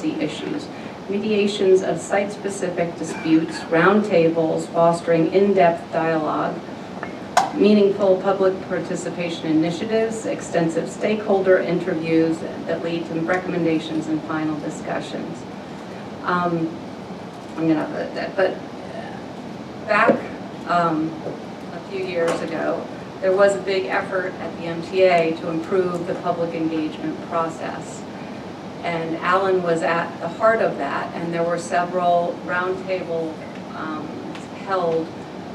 policy issues, mediations of site-specific disputes, roundtables fostering in-depth dialogue, meaningful public participation initiatives, extensive stakeholder interviews that lead to recommendations and final discussions. But back a few years ago, there was a big effort at the MTA to improve the public engagement process. And Alan was at the heart of that, and there were several roundtables held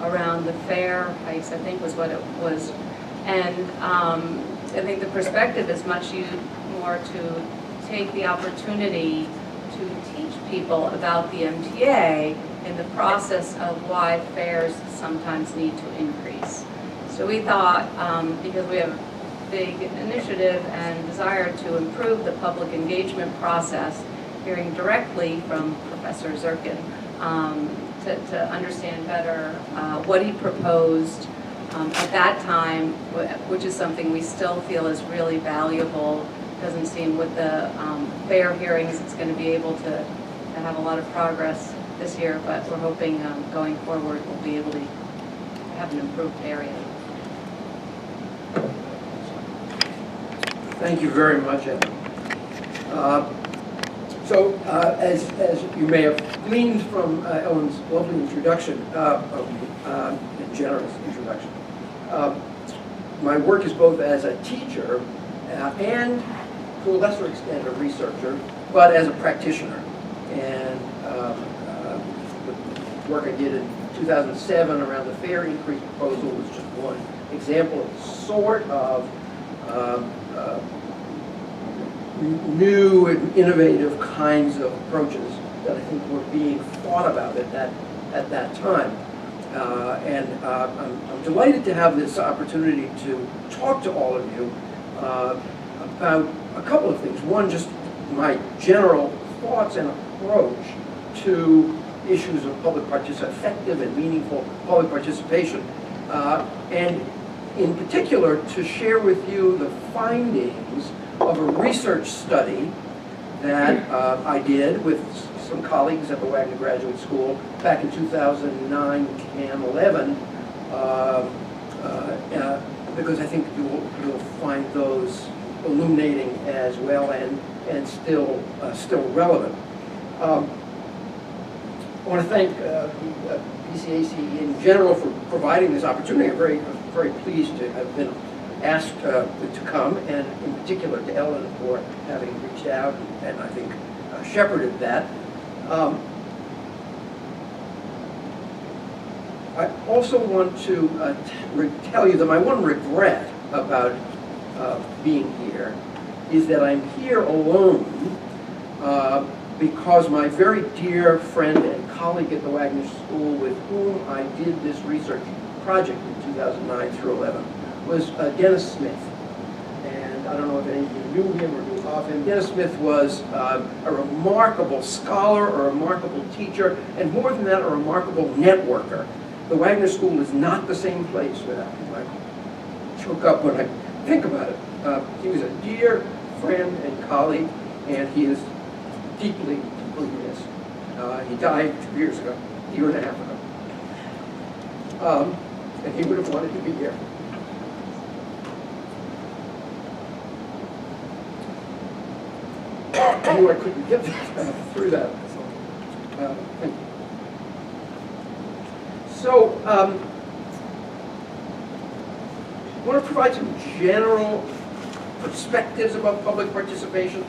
around the fair hikes, I think was what it was. And I think the perspective is much more to take the opportunity to teach people about the MTA in the process of why fares sometimes need to increase. So we thought, because we have a big initiative and desire to improve the public engagement process, hearing directly from Professor Zirkin, to understand better what he proposed at that time, which is something we still feel is really valuable. Doesn't seem with the fair hearings it's going to be able to have a lot of progress this year, but we're hoping going forward we'll be able to have an improved area. Thank you very much, Ed. As you may have gleaned from Ellen's lovely introduction, a generous introduction, my work is both as a teacher and, to a lesser extent, a researcher, but as a practitioner. And the work I did in 2007 around the fare increase proposal was just one example of the sort of new and innovative kinds of approaches that I think were being thought about at that time. I'm delighted to have this opportunity to talk to all of you about a couple of things. One, just my general thoughts and approach to issues of public participation, effective and meaningful public participation, and in particular to share with you the findings of a research study that I did with some colleagues at the Wagner Graduate School back in 2009, 10, 11, because I think you'll find those illuminating as well and still relevant. I want to thank PCAC in general for providing this opportunity. I'm very pleased to have been asked to come, and in particular to Ellen for having reached out and I think shepherded that. I also want to tell you that my one regret about being here is that I'm here alone because my very dear friend and colleague at the Wagner School with whom I did this research project in 2009 through 11 was Dennis Smith. And I don't know if any of you knew him or knew of him. Dennis Smith was a remarkable scholar, a remarkable teacher, and more than that, a remarkable networker. The Wagner School is not the same place without him. I choke up when I think about it. He was a dear friend and colleague, and he is deeply missed. He died 2 years ago, a year and a half ago. And he would have wanted to be here. I knew I couldn't get through that. Thank you. So, I want to provide some general perspectives about public participation.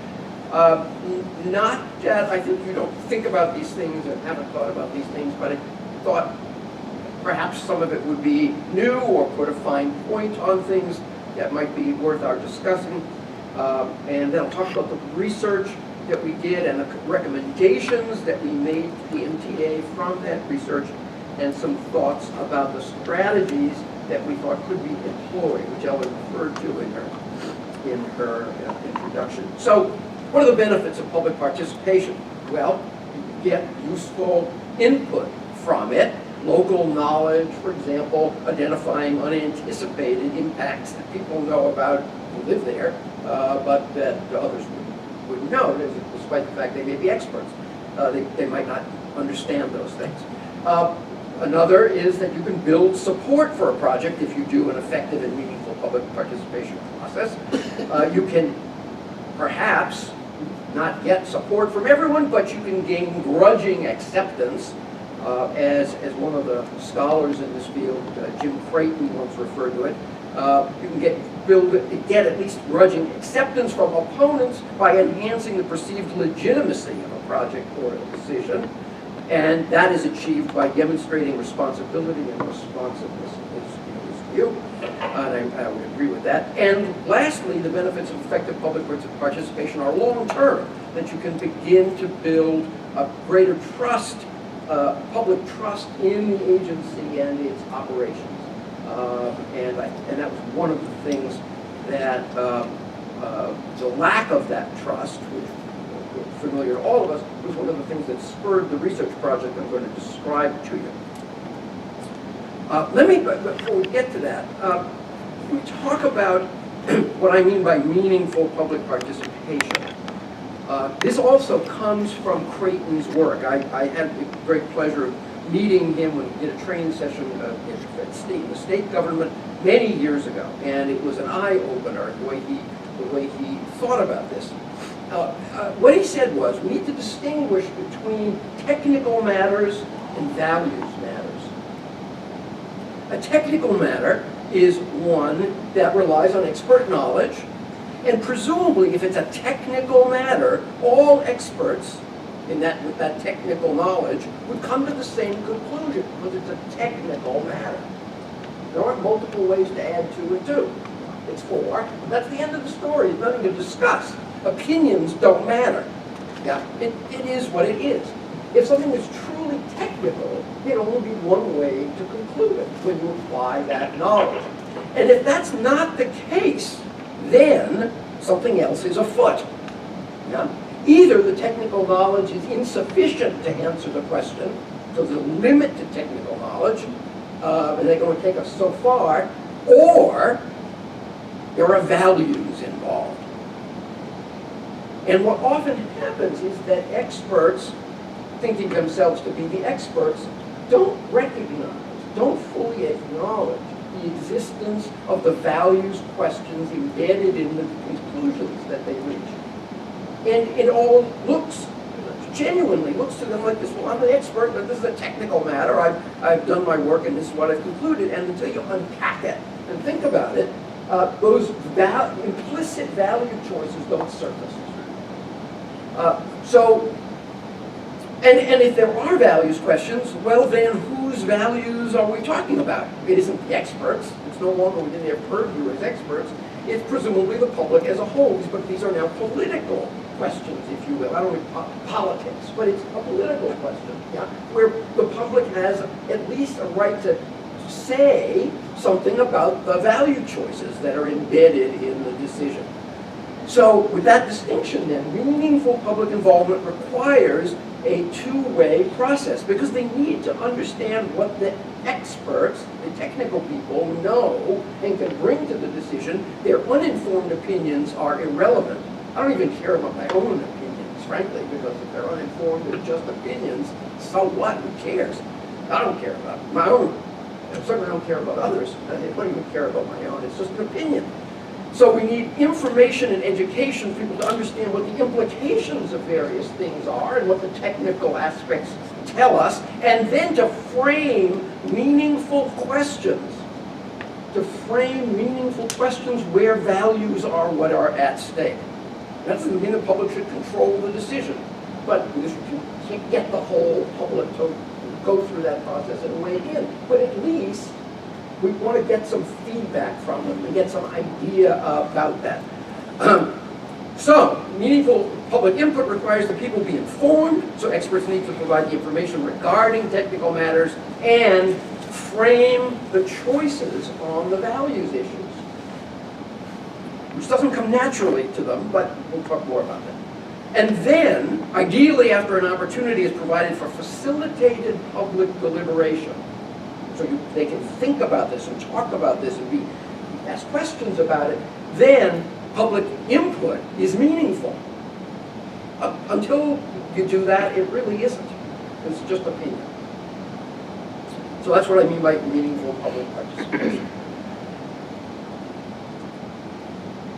Not that I think you don't think about these things and haven't thought about these things, but I thought perhaps some of it would be new or put a fine point on things that might be worth our discussing. And then I'll talk about the research that we did and the recommendations that we made to the MTA from that research, and some thoughts about the strategies that we thought could be employed, which Ellen referred to in her introduction. So, what are the benefits of public participation? Well, you get useful input from it. Local knowledge, for example, identifying unanticipated impacts that people know about who live there, but that others wouldn't know. There's a despite the fact they may be experts. They might not understand those things. Another is that you can build support for a project if you do an effective and meaningful public participation process. You can perhaps not get support from everyone, but you can gain grudging acceptance, as one of the scholars in this field, Jim Creighton, once referred to it. You can get at least grudging acceptance from opponents by enhancing the perceived legitimacy of a project or a decision, and that is achieved by demonstrating responsibility and responsiveness in his view, and I would agree with that. And lastly, the benefits of effective public participation are long-term, that you can begin to build a greater trust, public trust in the agency and its operations. And that was one of the things that the lack of that trust, which was familiar to all of us, was one of the things that spurred the research project I'm going to describe to you. Before we get to that, we talk about what I mean by meaningful public participation. This also comes from Creighton's work. I had the great pleasure of meeting him when we did a training session in the state government many years ago, and it was an eye-opener the way he thought about this. What he said was, we need to distinguish between technical matters and values matters. A technical matter is one that relies on expert knowledge, and presumably if it's a technical matter, all experts with that technical knowledge would come to the same conclusion, because it's a technical matter. There aren't multiple ways to add 2 and 2. It's 4. That's the end of the story. There's nothing to discuss. Opinions don't matter. Yeah, it is what it is. If something is truly technical, there'd only be one way to conclude it, when you apply that knowledge. And if that's not the case, then something else is afoot. Yeah? Either the technical knowledge is insufficient to answer the question, so there's a limit to technical knowledge, and they're going to take us so far, or there are values involved. And what often happens is that experts, thinking themselves to be the experts, don't recognize, don't fully acknowledge the existence of the values questions embedded in the conclusions that they reach. And it all genuinely looks to them like this. Well, I'm an expert, but this is a technical matter. I've done my work, and this is what I've concluded. And until you unpack it and think about it, those implicit value choices don't surface. And if there are values questions, well, then whose values are we talking about? It isn't the experts. It's no longer within their purview as experts. It's presumably the public as a whole, but these are now political questions, if you will. I don't mean politics, but it's a political question, yeah, where the public has at least a right to say something about the value choices that are embedded in the decision. So with that distinction then, meaningful public involvement requires a two-way process, because they need to understand what the experts, the technical people, know and can bring to the decision. Their uninformed opinions are irrelevant. I don't even care about my own opinions, frankly, because if they're uninformed, they're just opinions. So what? Who cares? I don't care about my own. I certainly don't care about others. I don't even care about my own. It's just an opinion. So we need information and education for people to understand what the implications of various things are and what the technical aspects tell us, and then to frame meaningful questions. To frame meaningful questions where values are what are at stake. That doesn't mean the public should control the decision, but you can't get the whole public to go through that process and weigh in. But at least we want to get some feedback from them and get some idea about that. So, meaningful public input requires that people be informed, so experts need to provide the information regarding technical matters and frame the choices on the values issues, which doesn't come naturally to them, but we'll talk more about that. And then, ideally, after an opportunity is provided for facilitated public deliberation, so they can think about this and talk about this and ask questions about it, then public input is meaningful. Until you do that, it really isn't. It's just opinion. So that's what I mean by meaningful public participation.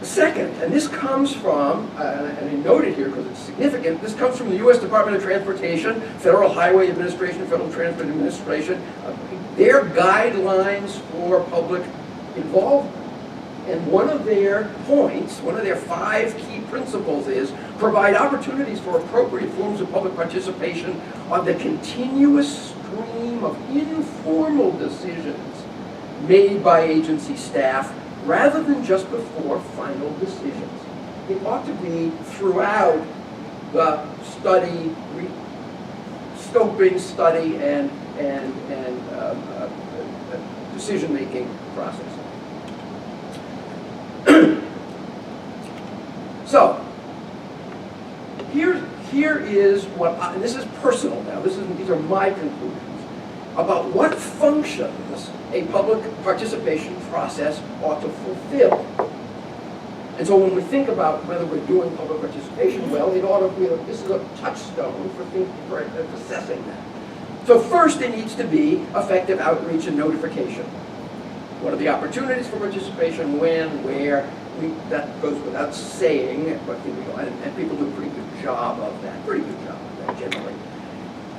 Second, and this comes from, and I note it here because it's significant, this comes from the U.S. Department of Transportation, Federal Highway Administration, Federal Transport Administration, their guidelines for public involvement. And one of their points, one of their 5 key principles is provide opportunities for appropriate forms of public participation on the continuous stream of informal decisions made by agency staff rather than just before final decisions. It ought to be throughout the study, scoping, study, and decision-making process. So, here is what, and this is personal now, these are my conclusions, about what functions a public participation process ought to fulfill. And so when we think about whether we're doing public participation well, it ought to be, this is a touchstone for assessing that. So first, it needs to be effective outreach and notification. What are the opportunities for participation, when, where? That goes without saying, but and people do a pretty good job of that, generally.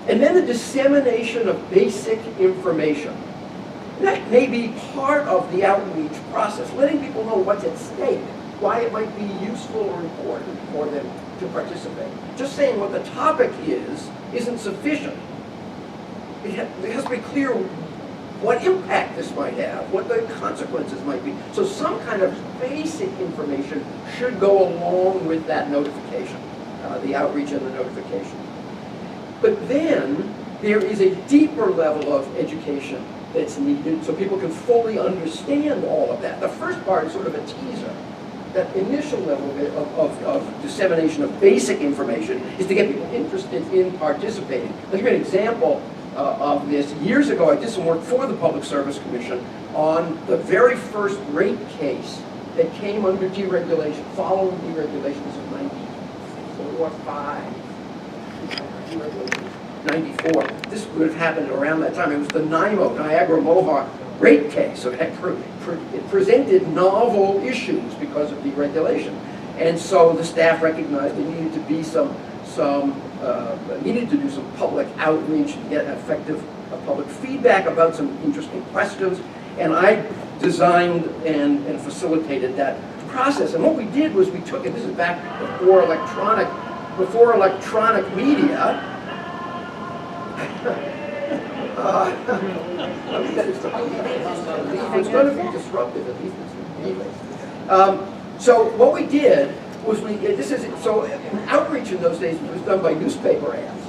And then the dissemination of basic information. That may be part of the outreach process, letting people know what's at stake, why it might be useful or important for them to participate. Just saying what the topic is isn't sufficient. It has to be clear what impact this might have, what the consequences might be. So some kind of basic information should go along with that notification, the outreach and the notification. But then there is a deeper level of education that's needed so people can fully understand all of that. The first part is sort of a teaser. That initial level of dissemination of basic information is to get people interested in participating. I'll give you an example of this. Years ago, I did some work for the Public Service Commission on the very first rate case that came under deregulation, following deregulations of 94 or 5. 94. This would have happened around that time. It was the NIMO, Niagara Mohawk rate case. So it presented novel issues because of deregulation. And so the staff recognized there needed to be needed to do some public outreach and get effective public feedback about some interesting questions. And I designed and facilitated that process. And what we did was we took it, this is back before electronic media. It's going to be disruptive, at least it's so what we did was outreach in those days was done by newspaper ads.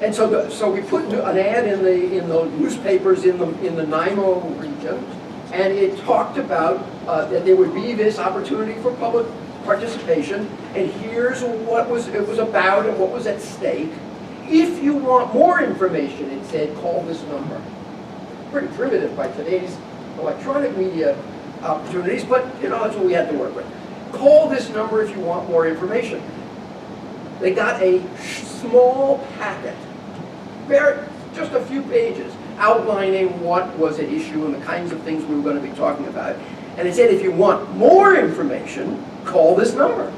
And so we put an ad in the newspapers in the NIMO region, and it talked about that there would be this opportunity for public participation, and here's what it was about and what was at stake. If you want more information, it said, call this number. Pretty primitive by today's electronic media opportunities, but that's what we had to work with. Call this number if you want more information. They got a small packet, just a few pages, outlining what was at issue and the kinds of things we were going to be talking about. And it said, if you want more information, call this number.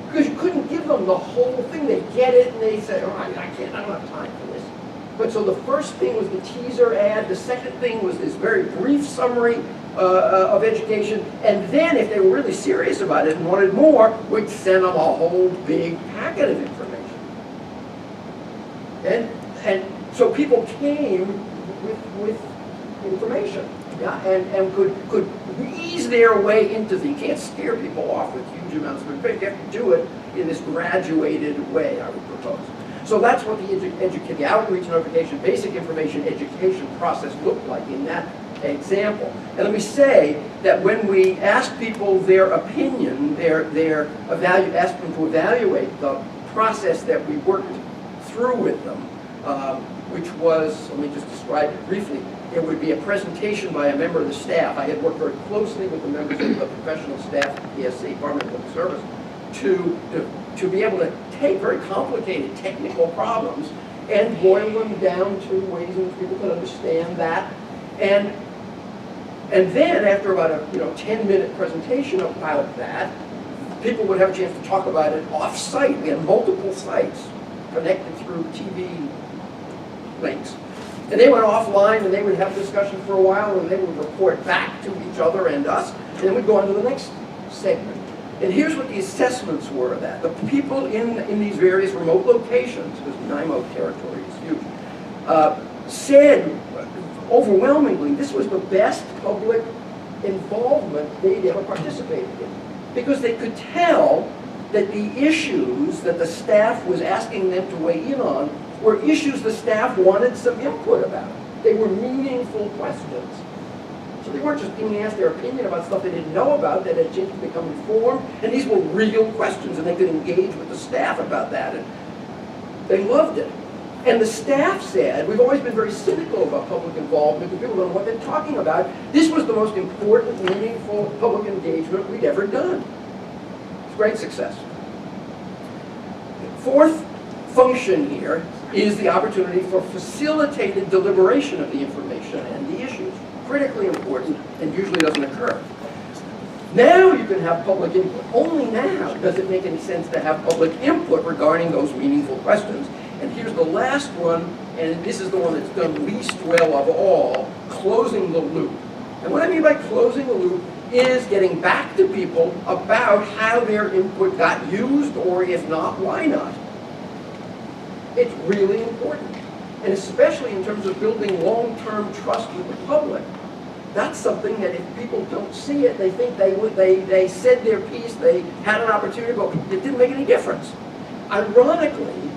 Because you couldn't give them the whole thing. They get it and they say, oh, I don't have time for this. But so the first thing was the teaser ad. The second thing was this very brief summary of education. And then if they were really serious about it and wanted more, we'd send them a whole big packet of information. And so people came with information. Yeah, and could ease their way into things. You can't scare people off with huge amounts of information. You have to do it in this graduated way, I would propose. So that's what the outreach, notification, basic information education process looked like in that example. And let me say that when we asked people their opinion, asked them to evaluate the process that we worked through with them, which was, let me just describe it briefly, it would be a presentation by a member of the staff. I had worked very closely with the members of the professional staff at the PSC, Department of Public Service, to be able to take very complicated technical problems and boil them down to ways in which people could understand that. And then after about a 10-minute presentation about that, people would have a chance to talk about it off-site. We had multiple sites connected through TV links. And they went offline and they would have discussion for a while and they would report back to each other and us. And then we'd go on to the next segment. And here's what the assessments were of that. The people in these various remote locations, because NIMO territory is huge, said overwhelmingly this was the best public involvement they'd ever participated in. Because they could tell that the issues that the staff was asking them to weigh in on were issues the staff wanted some input about. They were meaningful questions. So they weren't just being asked their opinion about stuff they didn't know about, that had changed to become informed, and these were real questions, and they could engage with the staff about that, and they loved it. And the staff said, we've always been very cynical about public involvement, because people don't know what they're talking about. This was the most important, meaningful public engagement we'd ever done. It's a great success. Fourth function here is the opportunity for facilitated deliberation of the information and the issues. Critically important, and usually doesn't occur. Now you can have public input. Only now does it make any sense to have public input regarding those meaningful questions. And here's the last one, and this is the one that's done least well of all, closing the loop. And what I mean by closing the loop is getting back to people about how their input got used, or if not, why not. It's really important. And especially in terms of building long-term trust with the public. That's something that if people don't see it, they think they said their piece, they had an opportunity, but it didn't make any difference. Ironically,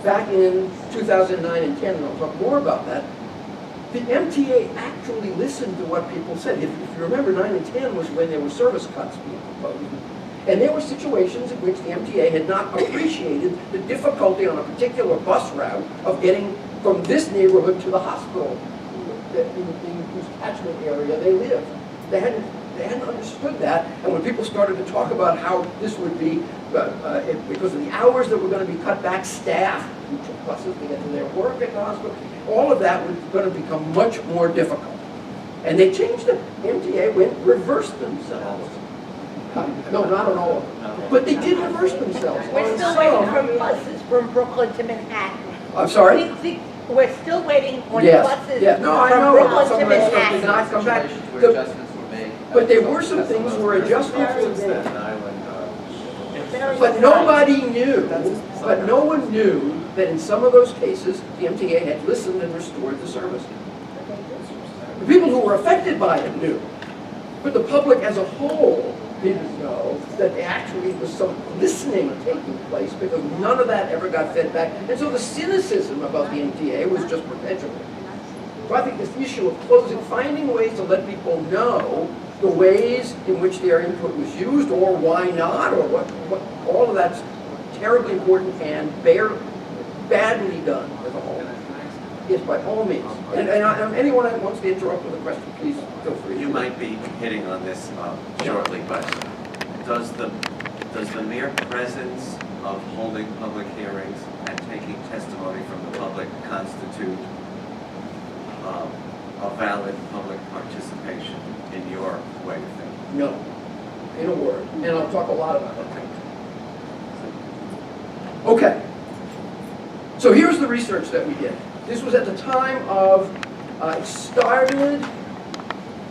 back in 2009 and 10, and I'll talk more about that, the MTA actually listened to what people said. If you remember, 9 and 10 was when there were service cuts being proposed. And there were situations in which the MTA had not appreciated the difficulty on a particular bus route of getting from this neighborhood to the hospital in whose catchment area they live. They hadn't understood that, and when people started to talk about how this would be, because of the hours that were going to be cut back, staff who took buses to get to their work at the hospital, all of that was going to become much more difficult. And they changed it. MTA reversed themselves. No, not on all of them. But they did reverse themselves. We're still waiting for buses from Brooklyn to Manhattan. I'm sorry? We're still waiting on Yes. buses Yeah. No, I from know. Brooklyn Some to of that stuff did Manhattan. not come back. Where adjustments were made. But there were some things where adjustments were made. Very But exciting. nobody knew, but no one knew that in some of those cases, the MTA had listened and restored the service. The people who were affected by it knew, but the public as a whole didn't know that there actually was some listening taking place, because none of that ever got fed back. And so the cynicism about the MTA was just perpetual. So I think this issue of closing, finding ways to let people know the ways in which their input was used, or why not, or what all of that's terribly important and badly done as a whole. Yes, by all means. And anyone that wants to interrupt with a question, please feel free. You might be hitting on this shortly, but does the mere presence of holding public hearings and taking testimony from the public constitute a valid public participation in your way of thinking? No, in a word, and I'll talk a lot about that. Okay, so here's the research that we did. This was at the time of, it started,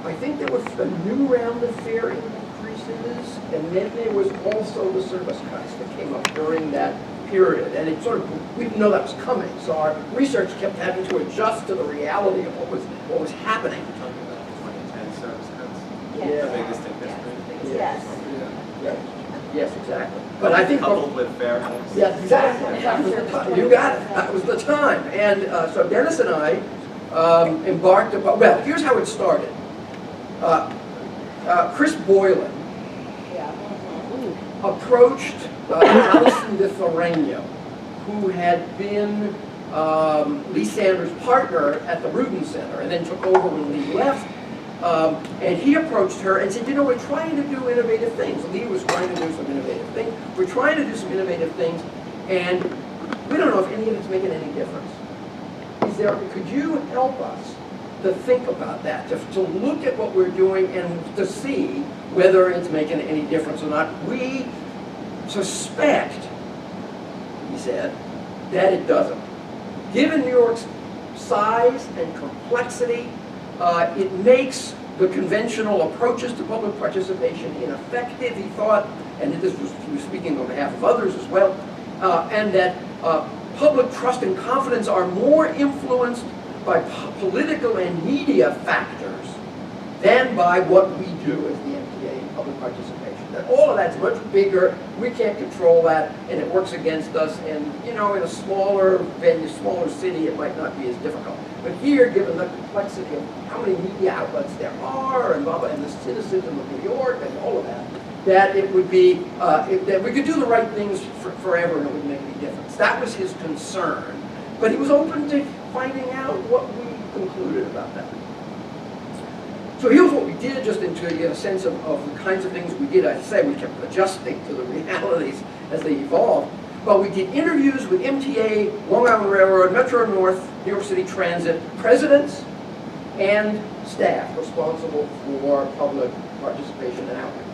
I think there was a new round of fare increases, and then there was also the service cuts that came up during that period. And it sort of, we didn't know that was coming, so our research kept having to adjust to the reality of what was happening. You're talking about the 2010 service cuts? Yes. The biggest in history? Yes. Yes, exactly. But I think Coupled with fare hikes? yes, exactly. That was the time. You got it. That was the time. And so Dennis and I embarked upon, well, here's how it started. Chris Boylan approached Alison de Ferreño, who had been Lee Sanders' partner at the Rudin Center, and then took over when Lee left. And he approached her and said, you know, we're trying to do innovative things. Lee was trying to do some innovative things. We're trying to do some innovative things, and we don't know if any of it's making any difference. Could you help us to think about that, to look at what we're doing and to see whether it's making any difference or not? We suspect, he said, that it doesn't. Given New York's size and complexity, it makes the conventional approaches to public participation ineffective, he thought, and he was speaking on behalf of others as well, and that public trust and confidence are more influenced by political and media factors than by what we do as the MTA in public participation. That all of that's much bigger, we can't control that, and it works against us, and you know, in a smaller venue, smaller city, it might not be as difficult. But here, given the complexity of how many media outlets there are, and blah, blah, and the cynicism of New York, and all of that, that it would be, that we could do the right things forever and it wouldn't make any difference. That was his concern. But he was open to finding out what we concluded about that. So here's what we did, just to get a sense of the kinds of things we did. As I say, we kept adjusting to the realities as they evolved. But we did interviews with MTA, Long Island Railroad, Metro North, New York City Transit, presidents, and staff responsible for public participation and outreach.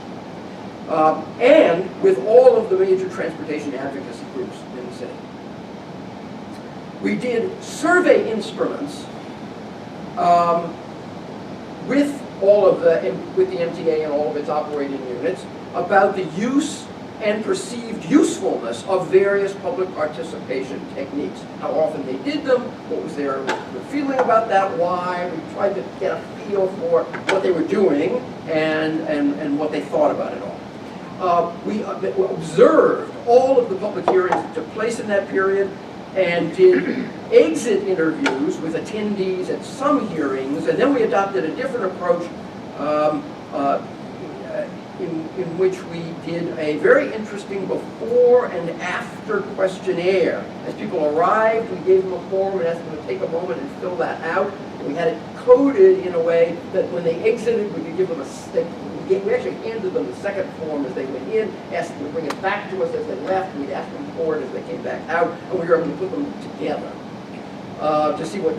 And with all of the major transportation advocacy groups in the city. We did survey instruments with the MTA and all of its operating units about the use and perceived usefulness of various public participation techniques. How often they did them, what was their feeling about that, why. We tried to get a feel for what they were doing and what they thought about it all. We observed all of the public hearings that took place in that period and did exit interviews with attendees at some hearings, and then we adopted a different approach in which we did a very interesting before and after questionnaire. As people arrived, we gave them a form and asked them to take a moment and fill that out. We had it coded in a way that when they exited, we could give them we actually handed them the second form as they went in, asked them to bring it back to us as they left, and we'd ask them for it as they came back out, and we were able to put them together to see what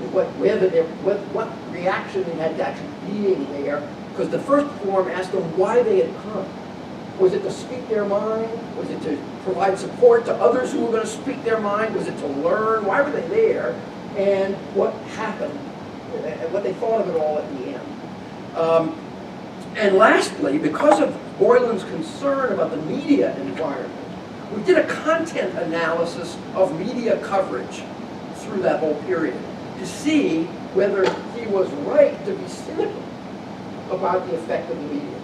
reaction they had to actually being there. Because the first form asked them why they had come. Was it to speak their mind? Was it to provide support to others who were going to speak their mind? Was it to learn? Why were they there? And what happened? And what they thought of it all at the end. And lastly, because of Boylan's concern about the media environment, we did a content analysis of media coverage through that whole period to see whether he was right to be cynical about the effect of the media.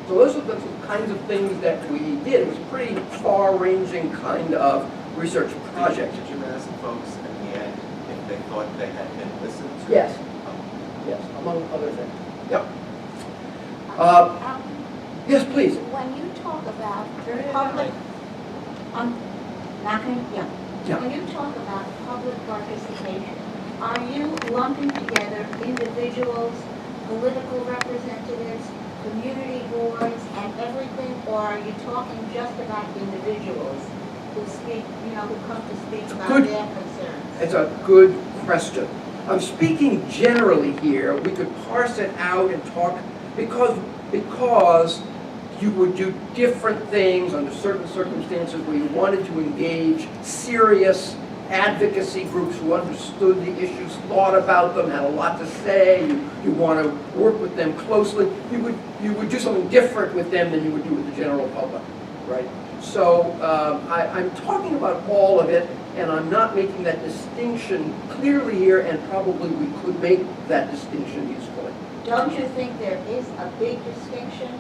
So those are the kinds of things that we did. It was a pretty far-ranging kind of research project. Did you ask folks in the end if they thought they had been listened to? Yes. Yes, among other things. Yep. Yes, please. When you talk about Public. Yeah. when you talk about public participation, are you lumping together individuals, political representatives, community boards, and everything, or are you talking just about individuals who speak, who come to speak about their concerns? It's a good question. I'm speaking generally here. We could parse it out and talk because you would do different things under certain circumstances where you wanted to engage serious advocacy groups who understood the issues, thought about them, had a lot to say. You want to work with them closely. You would do something different with them than you would do with the general public, right? So I'm talking about all of it, and I'm not making that distinction clearly here, and probably we could make that distinction usefully. Don't you think there is a big distinction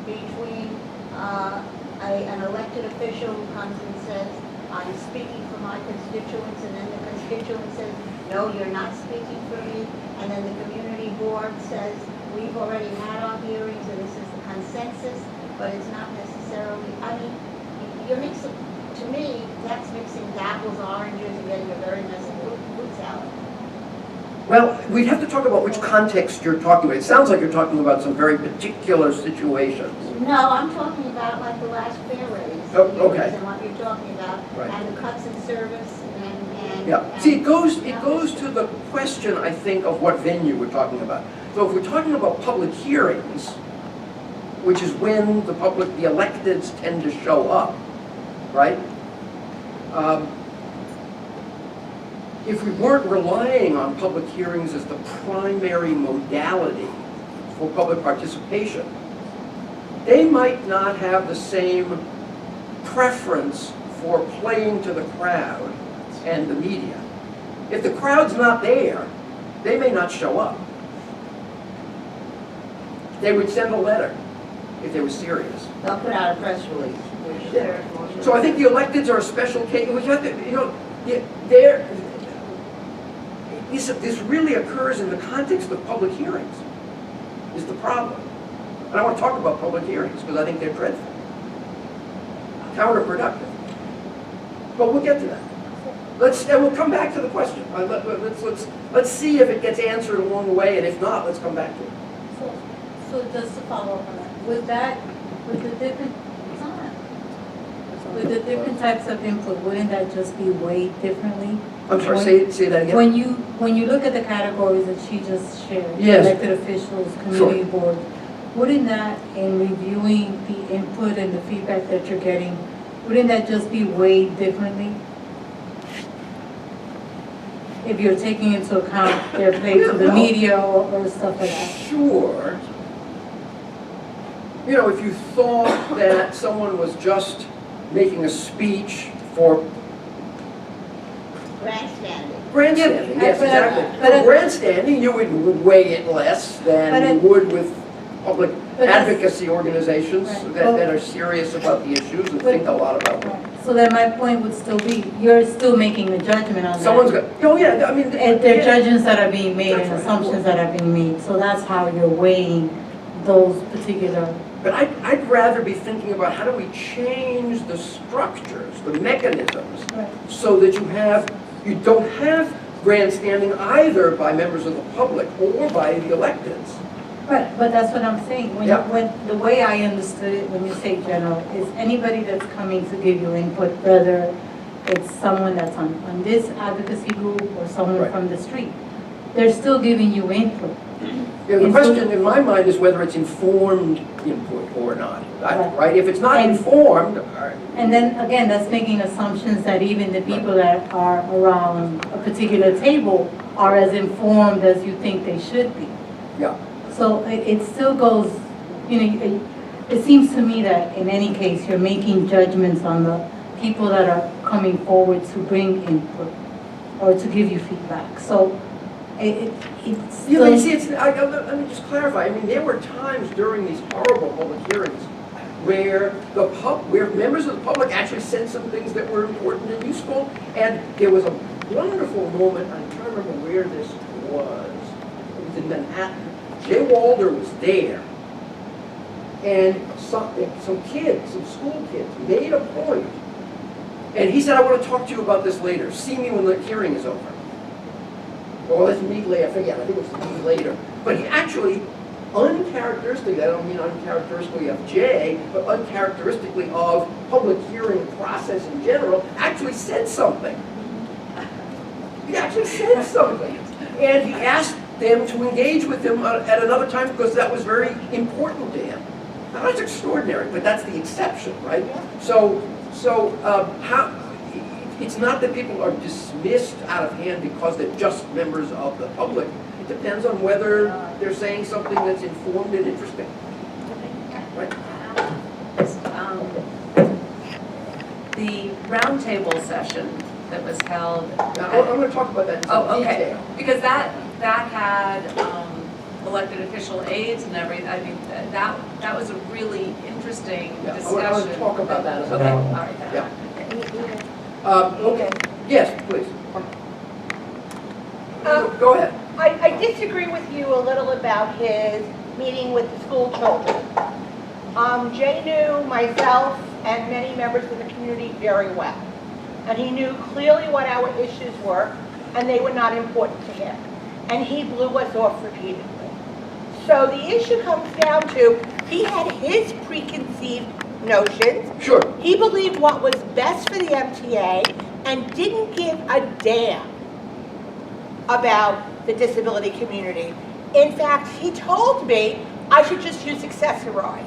between an elected official who comes and says, I'm speaking for my constituents, and then the constituent says, no, you're not speaking for me, and then the community board says, we've already had our hearings and this is the consensus, but it's not necessarily, you're mixing, to me, that's mixing apples, oranges, and getting a very messy Well, we'd have to talk about which context you're talking about. It sounds like you're talking about some very particular situations. No, I'm talking about like the last fair raise. Oh, okay. And what you're talking about, Right. and the cuts in service and. Yeah, and- see, it goes to the question, I think, of what venue we're talking about. So if we're talking about public hearings, which is when the public, the electeds tend to show up, right? If we weren't relying on public hearings as the primary modality for public participation, they might not have the same preference for playing to the crowd and the media. If the crowd's not there, they may not show up. They would send a letter if they were serious. They'll put out a press release. So I think the electeds are a special case. We have to, this really occurs in the context of public hearings, is the problem. And I want to talk about public hearings because I think they're dreadful, counterproductive. But we'll get to that. And we'll come back to the question. Let's see if it gets answered along the way, and if not, let's come back to it. So just to follow up on that, with the different types of input, wouldn't that just be weighed differently? I'm sorry, say that again. When you look at the categories that she just shared, Yes. elected officials, community boards, wouldn't that, in reviewing the input and the feedback that you're getting, wouldn't that just be weighed differently? If you're taking into account their play to the media or stuff like that? Sure. If you thought that someone was just making a speech for Grandstanding. grandstanding, yes, but- exactly. but- For grandstanding, you would weigh it less than But you would with public But that's- advocacy organizations Right. that are serious about the issues and But- think a lot about them. So then my point would still be, you're still making a judgment on that. Someone's got, oh yeah, I mean. And there are yeah. judgments that are being made That's and right. assumptions that are being made. So that's how you're weighing those particular. But I'd rather be thinking about how do we change the structures, the mechanisms, so that you don't have grandstanding either by members of the public or by the electeds. Right, but that's what I'm saying. Yeah. When the way I understood it, when you say general, is anybody that's coming to give you input, whether it's someone that's on this advocacy group or someone Right. from the street, they're still giving you input. Yeah, the And question so- in my mind is whether it's informed input or not, Right. right? If it's not And- informed, And then, again, that's making assumptions that even the people that are around a particular table are as informed as you think they should be. yeah. So it still goes, it seems to me that in any case, you're making judgments on the people that are coming forward to bring input or to give you feedback. So it's Yeah, but you still, see, let me just clarify. I mean, there were times during these horrible public hearings where where members of the public actually said some things that were important and useful, and there was a wonderful moment. I'm trying to remember where this was. It was in Manhattan. Jay Walder was there, and some kids, some school kids, made a point, and he said, "I want to talk to you about this later. See me when the hearing is over." Or let's meet later. I forget. I think it was meet later. But he actually, uncharacteristically, I don't mean uncharacteristically of Jay, but uncharacteristically of public hearing process in general, actually said something. He actually said something. And he asked them to engage with him at another time because that was very important to him. Now, that's extraordinary, but that's the exception, right? So how? It's not that people are dismissed out of hand because they're just members of the public. It depends on whether they're saying something that's informed and interesting. Right? The roundtable session that was held. Now, I'm going to talk about that in some Okay. detail. Because that had elected official aides and everything. I mean, that was a really interesting Yeah, discussion. I want to talk about that as Okay, well. all right. Yeah. Okay. Yes, please. Go ahead. I disagree with you a little about his meeting with the school children. Jay knew myself and many members of the community very well. And he knew clearly what our issues were, and they were not important to him. and he blew us off repeatedly. So the issue comes down to, he had his preconceived notions. Sure. He believed what was best for the MTA and didn't give a damn about the disability community. In fact, he told me I should just use Accessorize.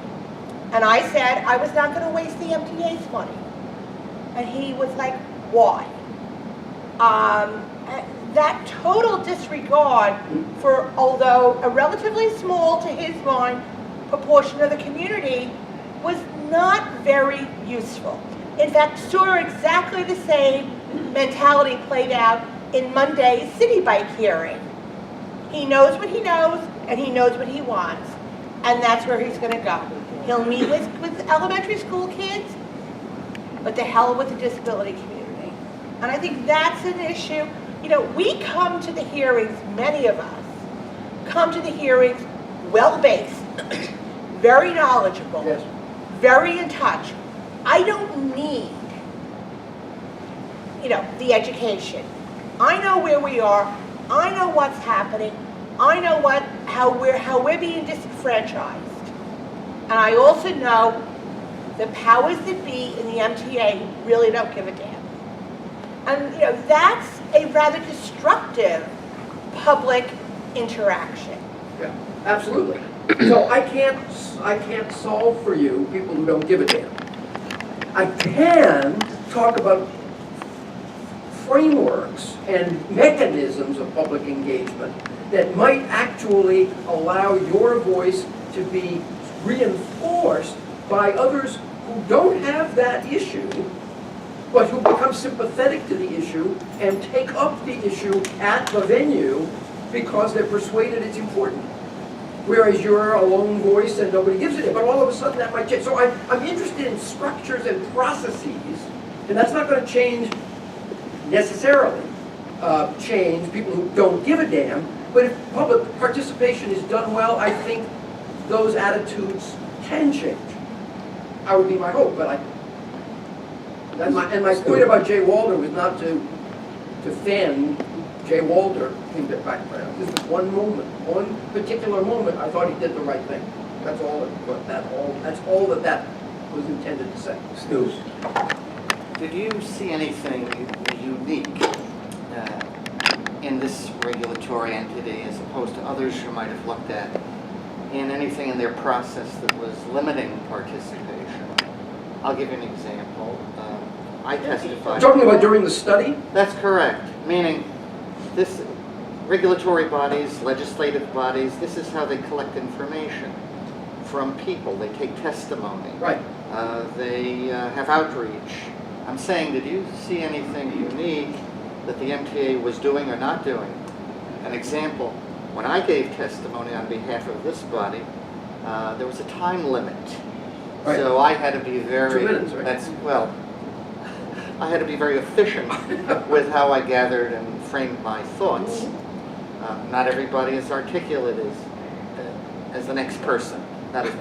And I said I was not going to waste the MTA's money. And he was like, why? That total disregard for, although a relatively small to his mind proportion of the community, was not very useful. In fact, saw exactly the same mentality played out in Monday's City Bike hearing. He knows what he knows, and he knows what he wants, and that's where he's going to go. He'll meet with elementary school kids, but to hell with the disability community. And I think that's an issue. You know, we come to the hearings, many of us, come to the hearings well-based, very knowledgeable, Yes. very in touch. I don't need, you know, the education. I know where we are. I know what's happening. I know how we're being disenfranchised. And I also know the powers that be in the MTA really don't give a damn. And you know, that's a rather destructive public interaction. Yeah, absolutely. So I can't solve for you people who don't give a damn. I can talk about frameworks and mechanisms of public engagement that might actually allow your voice to be reinforced by others who don't have that issue, but who become sympathetic to the issue and take up the issue at the venue because they're persuaded it's important. Whereas you're a lone voice and nobody gives a damn, but all of a sudden that might change. So I'm interested in structures and processes, and that's not going to change necessarily, change people who don't give a damn, but if public participation is done well, I think those attitudes can change. I would be my hope, but and my point about Jay Walter was not to defend Jay Walter in the background. This was one moment, one particular moment. I thought he did the right thing. That's all. That's all that was intended to say. Snooze. Did you see anything unique in this regulatory entity as opposed to others you might have looked at, in anything in their process that was limiting participation? I'll give you an example. I testified. Talking about during the study? That's correct. Meaning, this regulatory bodies, legislative bodies, this is how they collect information from people. They take testimony. Right. They have outreach. I'm saying, did you see anything unique that the MTA was doing or not doing? An example, when I gave testimony on behalf of this body, there was a time limit. Right. So I had to be very... 2 minutes, right? I had to be very efficient with how I gathered and framed my thoughts. Not everybody is articulate as the next person. That is,